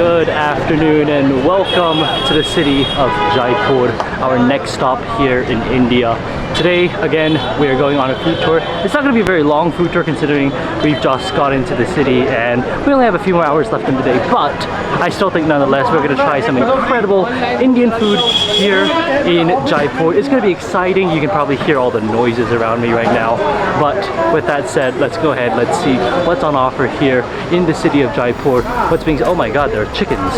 Good afternoon and welcome to the city of Jaipur, our next stop here in India. Today, again, we are going on a food tour. It's not going to be a very long food tour considering we've just got into the city and we only have a few more hours left in the day, but I still think nonetheless we're going to try some incredible Indian food here in Jaipur. It's going to be exciting. You can probably hear all the noises around me right now, but with that said, let's go ahead, let's see what's on offer here in the city of Jaipur. What's being, oh my god, there are chickens.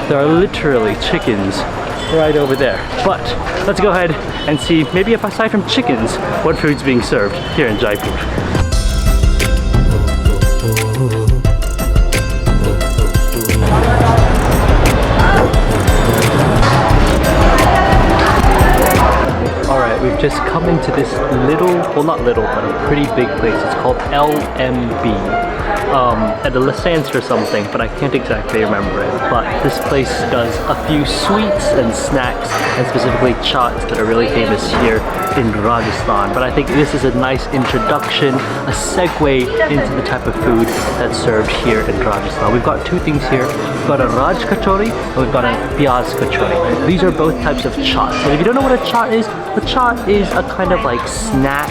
There are literally chickens right over there. But let's go ahead and see, maybe if aside from chickens, what food's being served here in Jaipur. Alright, we've just come into this little, well not little, but a pretty big place. It's called LMB. It stands for something, but I can't exactly remember it. But this place does a few sweets and snacks, and specifically chaats that are really famous here in Rajasthan. But I think this is a nice introduction, a segue into the type of food that's served here in Rajasthan. We've got two things here. We've got a Raj Kachori and we've got a Pyaz Kachori. These are both types of chaats. And if you don't know what a chaat is, a chaat is a kind of like snack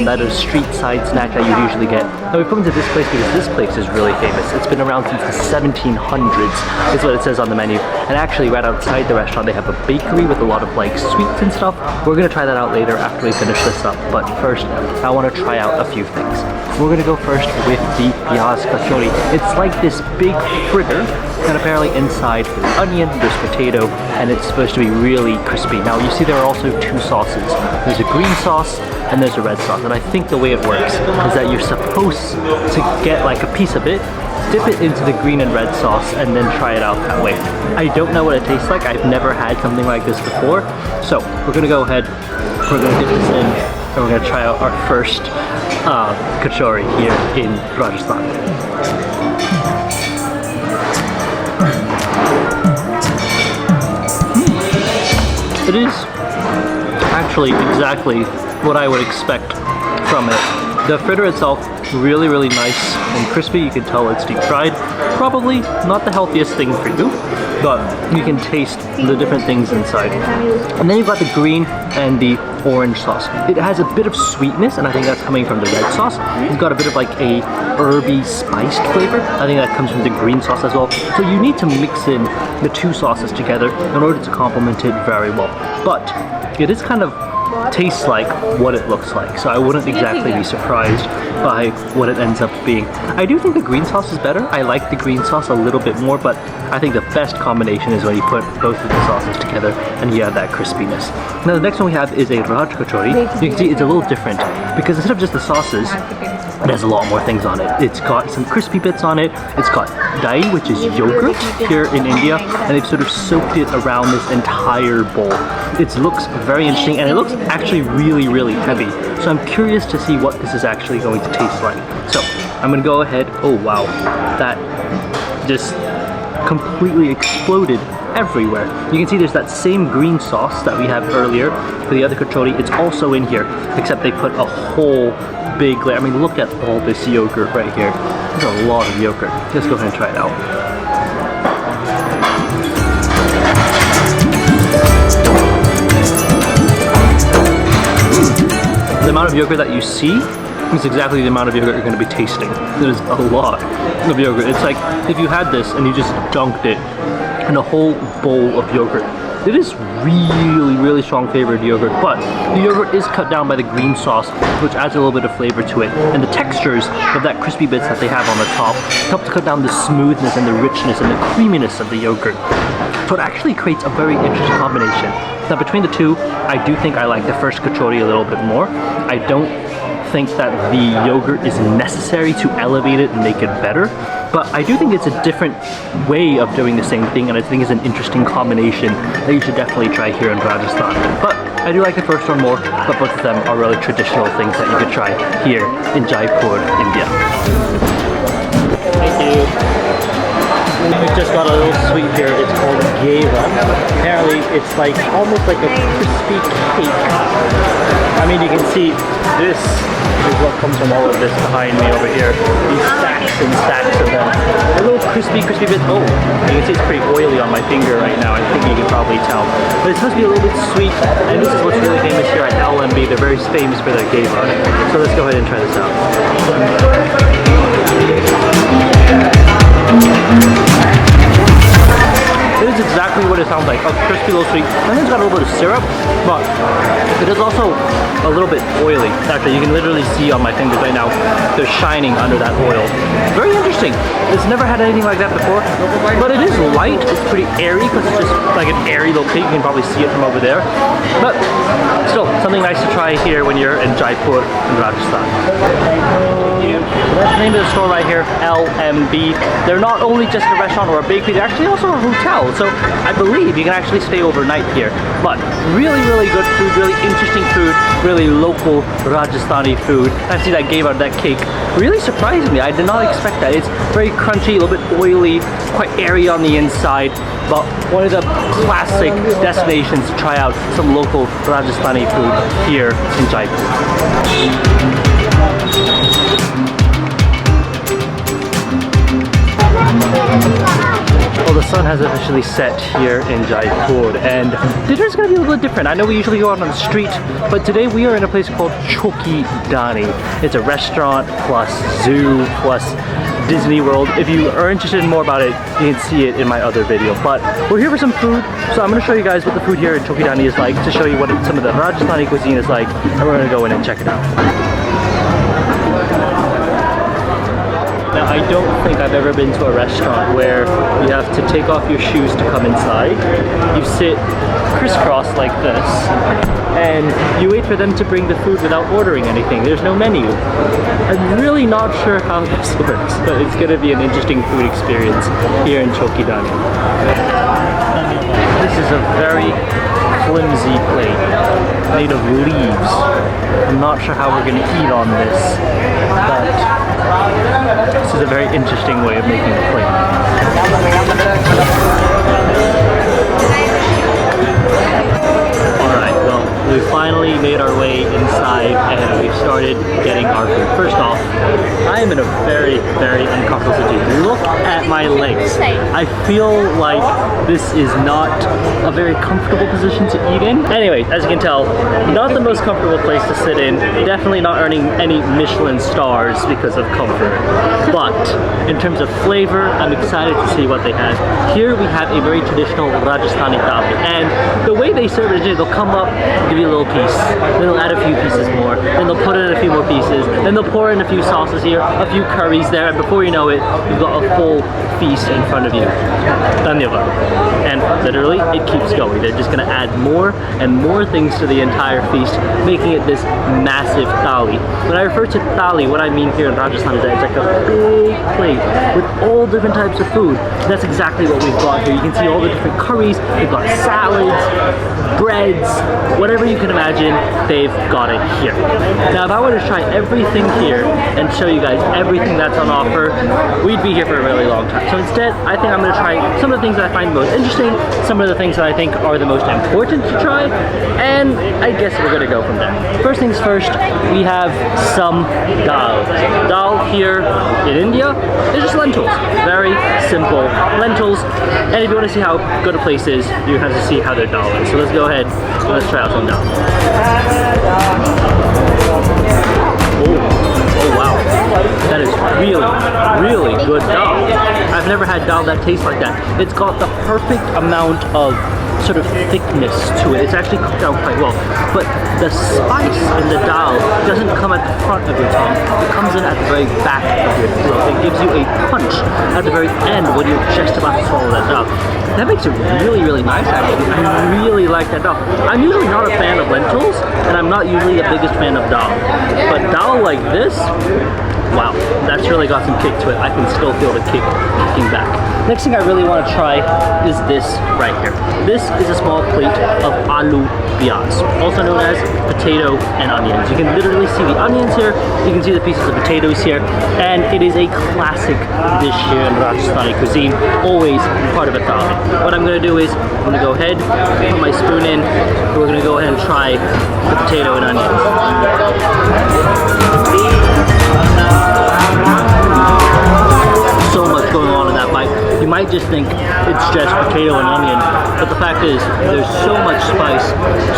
that is a street side snack that you usually get. Now we've come to this place because this place is really famous. It's been around since the 1700s, is what it says on the menu. And actually right outside the restaurant they have a bakery with a lot of like sweets and stuff. We're gonna try that out later after we finish this up. But first, I want to try out a few things. We're gonna go first with the Pyaz Kachori. It's like this big fritter, and apparently inside there's onion, there's potato, and it's supposed to be really crispy. Now you see there are also two sauces. There's a green sauce and there's a red sauce, and I think the way it works is that you're supposed to get like a piece of it, dip it into the green and red sauce, and then try it out that way. I don't know what it tastes like. I've never had something like this before, so we're gonna go ahead, we're gonna dip this in, and we're gonna try out our first kachori here in Rajasthan. It is actually exactly what I would expect from it. The fritter itself, really, really nice and crispy. You can tell it's deep fried. Probably not the healthiest thing for you, but you can taste the different things inside. And then you've got the green and the orange sauce. It has a bit of sweetness, and I think that's coming from the red sauce. It's got a bit of like a herby spiced flavor. I think that comes from the green sauce as well. So you need to mix in the two sauces together in order to complement it very well. But it is kind of tastes like what it looks like, so I wouldn't exactly be surprised by what it ends up being. I do think the green sauce is better. I like the green sauce a little bit more, but I think the best combination is when you put both of the sauces together and you have that crispiness. Now the next one we have is a Raj Kachori. You can see it's a little different because instead of just the sauces, it has a lot more things on it. It's got some crispy bits on it. It's got dahi, which is yogurt here in India, and they've sort of soaked it around this entire bowl. It looks very interesting, and it looks actually really, really heavy. So I'm curious to see what this is actually going to taste like. So I'm gonna go ahead. Oh wow, that just completely exploded everywhere. You can see there's that same green sauce that we have earlier for the other kachori. It's also in here, except they put a whole big layer. I mean, look at all this yogurt right here. There's a lot of yogurt. Let's go ahead and try it out. The amount of yogurt that you see is exactly the amount of yogurt you're going to be tasting. There's a lot of yogurt. It's like if you had this and you just dunked it in a whole bowl of yogurt. It is really, really strong flavored yogurt, but the yogurt is cut down by the green sauce, which adds a little bit of flavor to it. And the textures of that crispy bits that they have on the top help to cut down the smoothness and the richness and the creaminess of the yogurt. So it actually creates a very interesting combination. Now between the two, I do think I like the first kachori a little bit more. I don't think that the yogurt is necessary to elevate it and make it better, but I do think it's a different way of doing the same thing, and I think it's an interesting combination that you should definitely try here in Rajasthan. But I do like the first one more, but both of them are really traditional things that you could try here in Jaipur, India. Thank you. We just got a little sweet here. It's called geva. Apparently, it's like almost like a crispy cake. I mean, you can see this is what comes from all of this behind me over here. These stacks and stacks of them. A little crispy bit. Oh, you can see it's pretty oily on my finger right now. I think you can probably tell. But it's supposed to be a little bit sweet, and this is what's really famous here at LMB. They're very famous for their geva. So let's go ahead and try this out. It is exactly what it sounds like, a crispy little sweet. I think it's got a little bit of syrup, but it is also a little bit oily. Actually, you can literally see on my fingers right now, they're shining under that oil. Very interesting. It's never had anything like that before, but it is light. It's pretty airy because it's just like an airy little cake. You can probably see it from over there. But still, something nice to try here when you're in Jaipur in Rajasthan. That's the name of the store right here, LMB. They're not only just a restaurant or a bakery, they're actually also a hotel. So I believe you can actually stay overnight here. But really, really good food, really interesting food, really local Rajasthani food. I see that gave out that cake. Really surprised me. I did not expect that. It's very crunchy, a little bit oily, quite airy on the inside. But one of the classic destinations to try out some local Rajasthani food here in Jaipur. Well, the sun has officially set here in Jaipur, and dinner's gonna be a little bit different. I know we usually go out on the street, but today we are in a place called Choki Dani. It's a restaurant plus zoo plus Disney World. If you are interested in more about it, you can see it in my other video. But we're here for some food, so I'm gonna show you guys what the food here in Choki Dani is like, to show you what some of the Rajasthani cuisine is like, and we're gonna go in and check it out. Now, I don't think I've ever been to a restaurant where you have to take off your shoes to come inside. You sit crisscross like this, and you wait for them to bring the food without ordering anything. There's no menu. I'm really not sure how this works, but it's gonna be an interesting food experience here in Choki Dani. This is a very flimsy plate made of leaves. I'm not sure how we're gonna eat on this, but this is a very interesting way of making a plate. Alright, well, we finally made our way inside and we've started getting our food. First off, I am in a very, very uncomfortable situation. Look at my legs. I feel like this is not a very comfortable position to eat in. Anyway, as you can tell, not the most comfortable place to sit in. Definitely not earning any Michelin stars because of comfort. But in terms of flavor, I'm excited to see what they have. Here we have a very traditional Rajasthani Thali, and the way they serve it is they'll come up, give you a little piece, then they'll add a few pieces more, then they'll put in a few more pieces, then they'll pour in a few sauces here, a few curries there, and before you know it, you've got a full feast in front of you. Dhanyavad. And literally, it keeps going. They're just gonna add more and more things to the entire feast, making it this massive thali. When I refer to thali, what I mean here in Rajasthan is that it's like a big plate with all different types of food. That's exactly what we've got here. You can see all the different curries, we've got salads, breads, whatever you can imagine, they've got it here. Now, if I were to try everything here and show you guys everything that's on offer, we'd be here for a really long time. So instead, I think I'm going to try some of the things that I find most interesting, some of the things that I think are the most important to try, and I guess we're going to go from there. First things first, we have some dal. Dal here in India is just lentils. Very simple lentils, and if you want to see how good a place is, you have to see how their dal is. So let's go ahead and let's try out some dal. Oh wow, that is really, really good dal. I've never had dal that tastes like that. It's got the perfect amount of sort of thickness to it. It's actually cooked out quite well, but the spice in the dal doesn't come at the front of your tongue. It comes in at the very back of your throat. It gives you a punch at the very end when you're just about to swallow that dal. That makes it really, really nice actually. I really like that dal. I'm usually not a fan of lentils, and I'm not usually the biggest fan of dal. But dal like this, Wow, that's really got some kick to it. I can still feel the kick kicking back. Next thing I really want to try is this right here. This is a small plate of aloo pyaz, also known as potato and onions. You can literally see the onions here, you can see the pieces of potatoes here, and it is a classic dish here in Rajasthani cuisine, always part of a thali. What I'm going to do is, I'm going to go ahead, put my spoon in, and we're going to go ahead and try the potato and onions. So much going on in that bite. You might just think it's just potato and onion, but the fact is there's so much spice,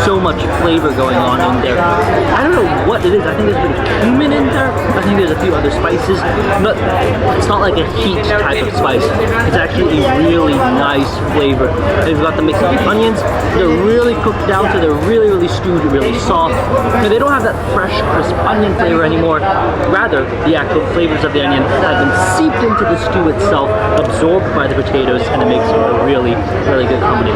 so much flavor going on in there. I don't know what it is. I think there's a bit of cumin in there. I think there's a few other spices, but it's not like a heat type of spice. It's actually a really nice flavor. They've got the mix of the onions. They're really cooked down to they're really, really stewed, really soft. And they don't have that fresh, crisp onion flavor anymore. Rather, the actual flavors of the onion have been seeped into the stew itself, absorbed by the potatoes, and it makes a really, really good combination.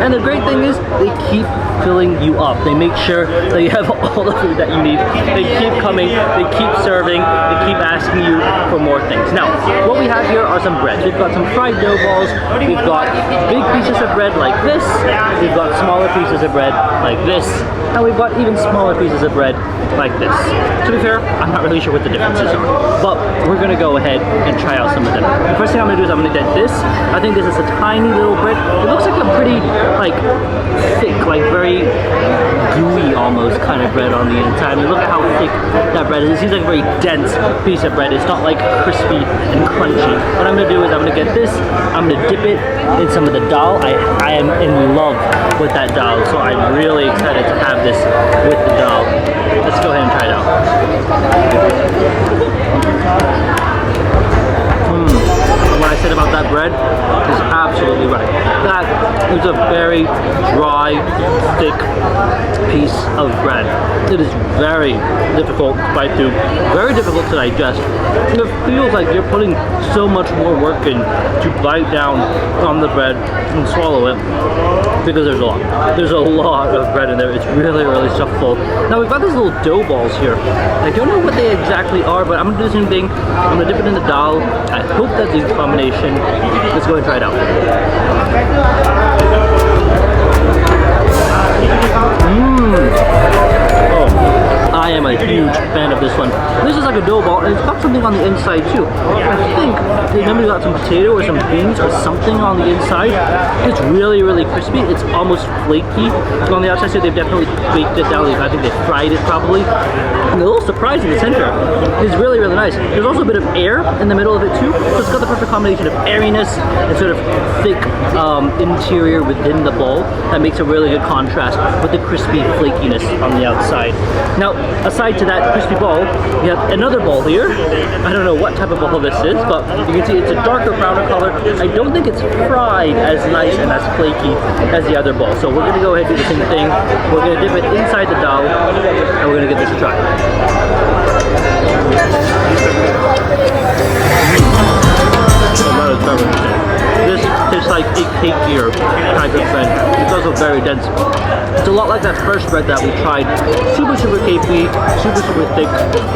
And the great thing is, they keep filling you up. They make sure that you have all the food that you need. They keep coming, they keep serving, they keep asking you for more things. Now, what we have here are some breads. We've got some fried dough balls, we've got big pieces of bread like this, we've got smaller pieces of bread like this, and we've got even smaller pieces of bread like this. To be fair, I'm not really sure what the differences are, but we're gonna go ahead and try out some of them. The first thing I'm gonna do is I'm gonna get this. I think this is a tiny little bread. It looks like a pretty, like, thick, like very gooey almost kind of bread on the inside. I mean, look at how thick that bread is. It seems like a very dense piece of bread. It's not like crispy and crunchy. What I'm gonna do is I'm gonna get this, I'm gonna dip it in some of the dal. I am in love with that dal, so I'm really excited to have this with the dal. Let's go ahead and try it out. What I said about that bread is absolutely right. That is a very dry, thick piece of bread. It is very difficult to bite through, very difficult to digest. It feels like you're putting so much more work in to bite down on the bread and swallow it, because there's a lot. There's a lot of bread in there. It's really, really stuffed full. Now we've got these little dough balls here. I don't know what they exactly are, but I'm gonna do the same thing. I'm gonna dip it in the dal. I hope that's a combination. Let's go and try it out. Oh, I am a huge fan of this one. This is like a dough ball, and it's got something on the inside too. I think they maybe got some potato or some beans or something on the inside. It's really, really crispy. It's almost flaky on the outside, so they've definitely baked it down. I think they fried it probably. And a little surprise in the center. It's really, really nice. There's also a bit of air in the middle of it too, so it's got the perfect combination of airiness and sort of thick interior within the ball that makes a really good contrast with the crispy flakiness on the outside. Now, aside to that crispy ball, we have another ball here. I don't know what type of ball this is, but you can see it's a darker browner color. I don't think it's fried as nice and as flaky as the other ball. So we're gonna go ahead and do the same thing. We're gonna dip it inside the dal, and we're gonna give this a try. This tastes like a cakier type of bread. It's also very dense. It's a lot like that first bread that we tried. Super, super cakey, super, super thick,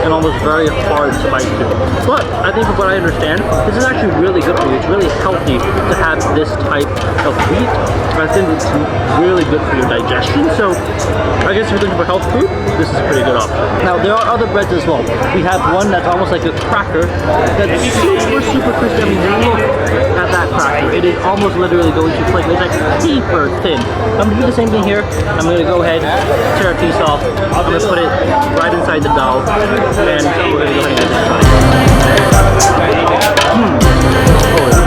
and almost very hard to bite through. But I think from what I understand, this is actually really good for you. It's really healthy to have this type of wheat. I think it's really good for your digestion. So I guess if you're looking for health food, this is a pretty good option. Now, there are other breads as well. We have one that's almost like a cracker that's super, super crispy. I mean, look at that cracker. It is almost literally going to flake. It's like super thin. I'm gonna do the same thing here. I'm gonna go ahead, tear a piece off. I'm gonna put it right inside the dal, and we're gonna go ahead and give this a try. Oh yeah.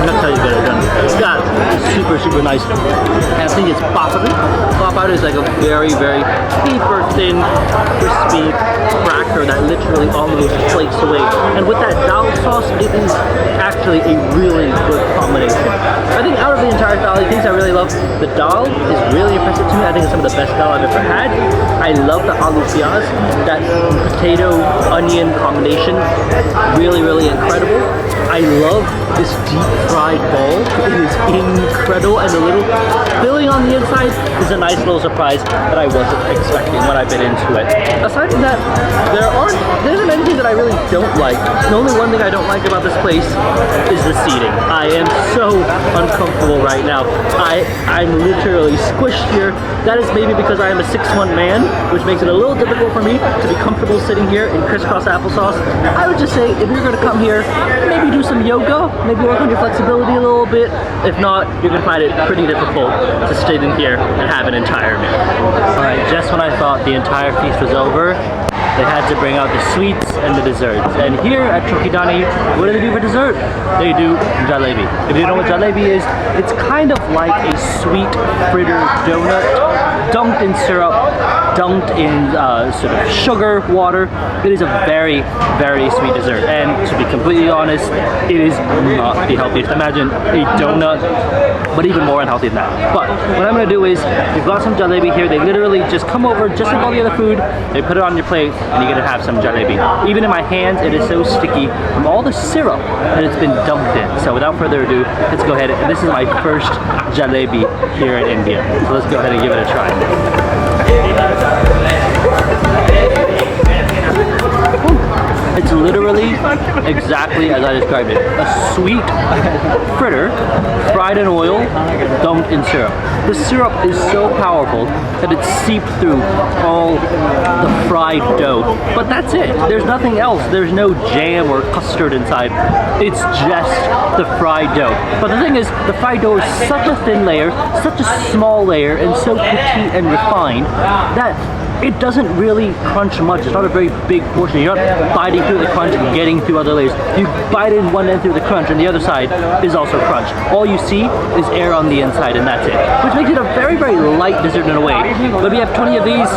That's how you get it done. That is super, super nice. And I think it's papad. Papad is like a very, very super thin, crispy cracker that literally almost flakes away. And with that dal sauce, it is actually a really good combination. I think out of the entire thali, things I really love, the dal is really impressive to me. I think it's some of the best dal I've ever had. I love the aloo pyaz, that potato onion combination, really, really incredible. I love this deep fried ball. It is incredible, and the little filling on the inside is a nice little surprise that I wasn't expecting when I bit into it. Aside from that, there isn't anything that I really don't like. The only one thing I don't like about this place is the seating. I am so uncomfortable right now. I'm literally squished here. That is maybe because I am a 6'1" man, which makes it a little difficult for me to be comfortable sitting here in crisscross applesauce. I would just say, if you're gonna come here, maybe do some yoga, maybe work on your flexibility a little bit. If not, you're gonna find it pretty difficult to sit in here and have an entire meal. All right, just when I thought the entire feast was over, they had to bring out the sweets and the desserts. And here at Chokidani, what do they do for dessert? They do jalebi. If you know what jalebi is, it's kind of like a sweet fritter donut, dunked in syrup, dunked in sort of sugar, water. It is a very, very sweet dessert. And to be completely honest, it is not the healthiest. Imagine a donut, but even more unhealthy than that. But what I'm gonna do is, we've got some jalebi here. They literally just come over, just like all the other food, they put it on your plate, and you're gonna have some jalebi. Even in my hands, it is so sticky from all the syrup that it's been dunked in. So without further ado, let's go ahead. This is my first jalebi here in India. So let's go ahead and give it a try. It's literally exactly as I described it. A sweet fritter, fried in oil, dunked in syrup. The syrup is so powerful that it's seeped through all the fried dough. But that's it. There's nothing else. There's no jam or custard inside. It's just the fried dough. But the thing is, the fried dough is such a thin layer, such a small layer, and so petite and refined that it doesn't really crunch much. It's not a very big portion. You're not biting through the crunch and getting through other layers. You bite in one end through the crunch and the other side is also crunch. All you see is air on the inside, and that's it. Which makes it a very, very light dessert in a way. But if you have 20 of these,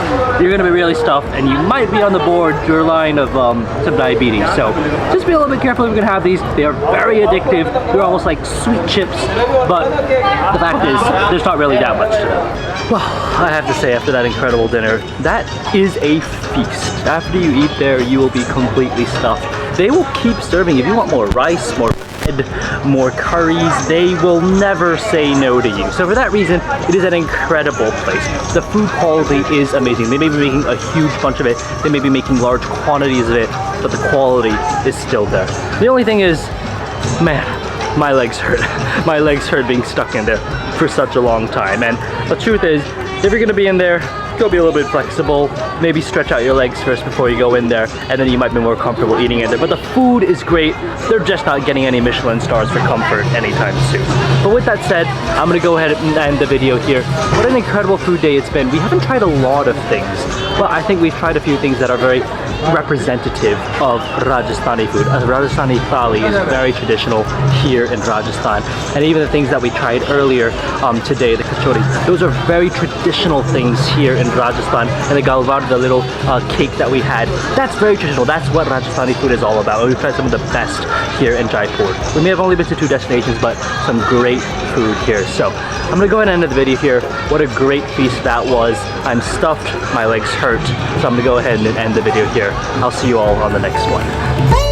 you're gonna be really stuffed, and you might be on the borderline of some diabetes. So just be a little bit careful if you're gonna have these. They are very addictive. They're almost like sweet chips, but the fact is, there's not really that much to them. Well, I have to say, after that incredible dinner, that is a feast. After you eat there, you will be completely stuffed. They will keep serving. If you want more rice, more bread, more curries, they will never say no to you. So for that reason, it is an incredible place. The food quality is amazing. They may be making a huge bunch of it. They may be making large quantities of it, but the quality is still there. The only thing is, man, my legs hurt. My legs hurt being stuck in there for such a long time. And the truth is, if you're gonna be in there, go be a little bit flexible, maybe stretch out your legs first before you go in there, and then you might be more comfortable eating in there. But the food is great. They're just not getting any Michelin stars for comfort anytime soon. But with that said, I'm gonna go ahead and end the video here. What an incredible food day it's been. We haven't tried a lot of things, but I think we've tried a few things that are very representative of Rajasthani food. Rajasthani Thali is very traditional here in Rajasthan, and even the things that we tried earlier today, the kachoris, those are very traditional things here in Rajasthan. And the galvar, the little cake that we had, that's very traditional. That's what Rajasthani food is all about. We've tried some of the best here in Jaipur. We may have only been to 2 destinations, but some great food here. So I'm gonna go ahead and end the video here. What a great feast that was. I'm stuffed, my legs hurt, so I'm gonna go ahead and end the video here. I'll see you all on the next one.